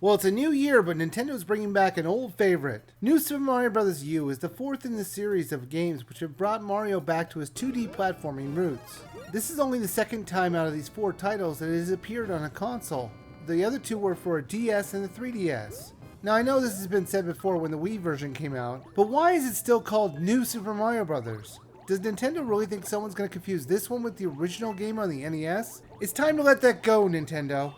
Well, it's a new year, but Nintendo's bringing back an old favorite. New Super Mario Bros. U is the fourth in the series of games which have brought Mario back to his 2D platforming roots. This is only the second time out of these 4 titles that it has appeared on a console. The other 2 were for a DS and a 3DS. Now I know this has been said before when the Wii version came out, but why is it still called New Super Mario Bros.? Does Nintendo really think someone's going to confuse this one with the original game on the NES? It's time to let that go, Nintendo.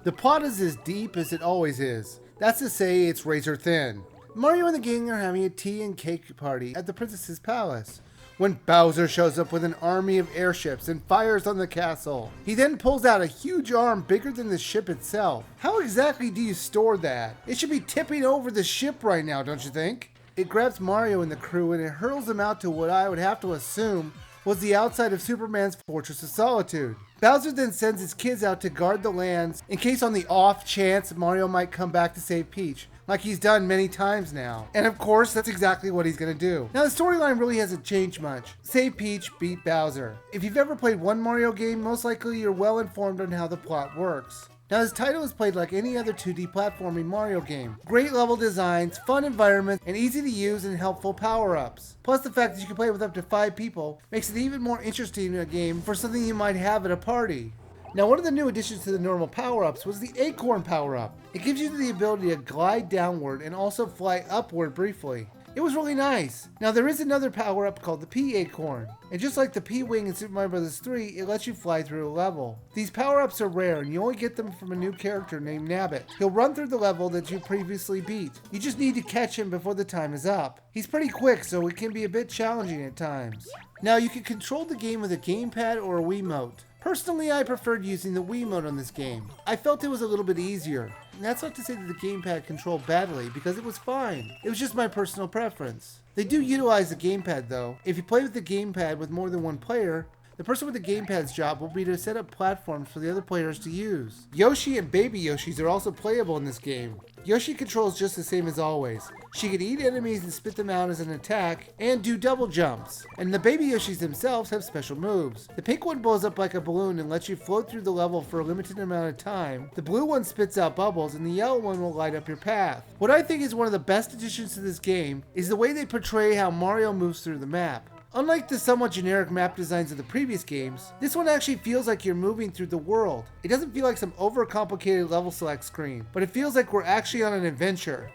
The plot is as deep as it always is. That's to say, it's razor thin. Mario and the gang are having a tea and cake party at the princess's palace, when Bowser shows up with an army of airships and fires on the castle. He then pulls out a huge arm bigger than the ship itself. How exactly do you store that? It should be tipping over the ship right now, don't you think? It grabs Mario and the crew and it hurls them out to what I would have to assume was the outside of Superman's Fortress of Solitude. Bowser then sends his kids out to guard the lands in case on the off chance Mario might come back to save Peach, like he's done many times now. And of course, that's exactly what he's gonna do. Now the storyline really hasn't changed much. Save Peach, beat Bowser. If you've ever played one Mario game, most likely you're well informed on how the plot works. Now this title is played like any other 2D platforming Mario game. Great level designs, fun environments, and easy to use and helpful power-ups. Plus the fact that you can play with up to 5 people makes it even more interesting in a game for something you might have at a party. Now one of the new additions to the normal power-ups was the Acorn power-up. It gives you the ability to glide downward and also fly upward briefly. It was really nice. Now there is another power-up called the P-Acorn, and just like the P-Wing in Super Mario Bros. 3, it lets you fly through a level. These power-ups are rare and you only get them from a new character named Nabbit. He'll run through the level that you previously beat. You just need to catch him before the time is up. He's pretty quick, so it can be a bit challenging at times. Now you can control the game with a gamepad or a Wiimote. Personally, I preferred using the Wiimote on this game. I felt it was a little bit easier. And that's not to say that the gamepad controlled badly, because it was fine. It was just my personal preference. They do utilize the gamepad though. If you play with the gamepad with more than one player, the person with the gamepad's job will be to set up platforms for the other players to use. Yoshi and Baby Yoshis are also playable in this game. Yoshi controls just the same as always. She can eat enemies and spit them out as an attack, and do double jumps. And the Baby Yoshis themselves have special moves. The pink one blows up like a balloon and lets you float through the level for a limited amount of time. The blue one spits out bubbles, and the yellow one will light up your path. What I think is one of the best additions to this game is the way they portray how Mario moves through the map. Unlike the somewhat generic map designs of the previous games, this one actually feels like you're moving through the world. It doesn't feel like some overcomplicated level select screen, but it feels like we're actually on an adventure.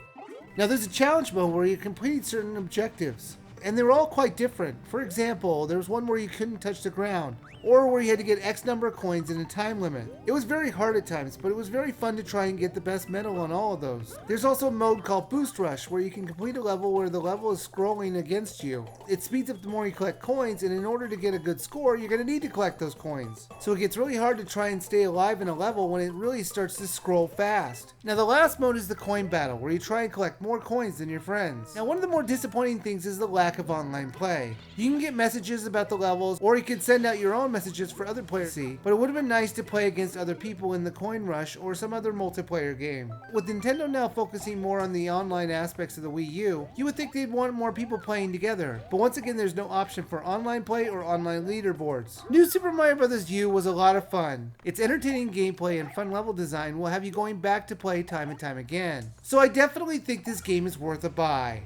Now there's a challenge mode where you're completing certain objectives, and they're all quite different. For example, there was one where you couldn't touch the ground, or where you had to get X number of coins in a time limit. It was very hard at times, but it was very fun to try and get the best medal on all of those. There's also a mode called Boost Rush, where you can complete a level where the level is scrolling against you. It speeds up the more you collect coins, and in order to get a good score, you're going to need to collect those coins. So it gets really hard to try and stay alive in a level when it really starts to scroll fast. Now the last mode is the coin battle, where you try and collect more coins than your friends. Now one of the more disappointing things is the lack of online play. You can get messages about the levels, or you can send out your own messages for other players to see, but it would have been nice to play against other people in the Coin Rush or some other multiplayer game. With Nintendo now focusing more on the online aspects of the Wii U, you would think they'd want more people playing together, but once again there's no option for online play or online leaderboards. New Super Mario Bros. U was a lot of fun. Its entertaining gameplay and fun level design will have you going back to play time and time again. So I definitely think this game is worth a buy.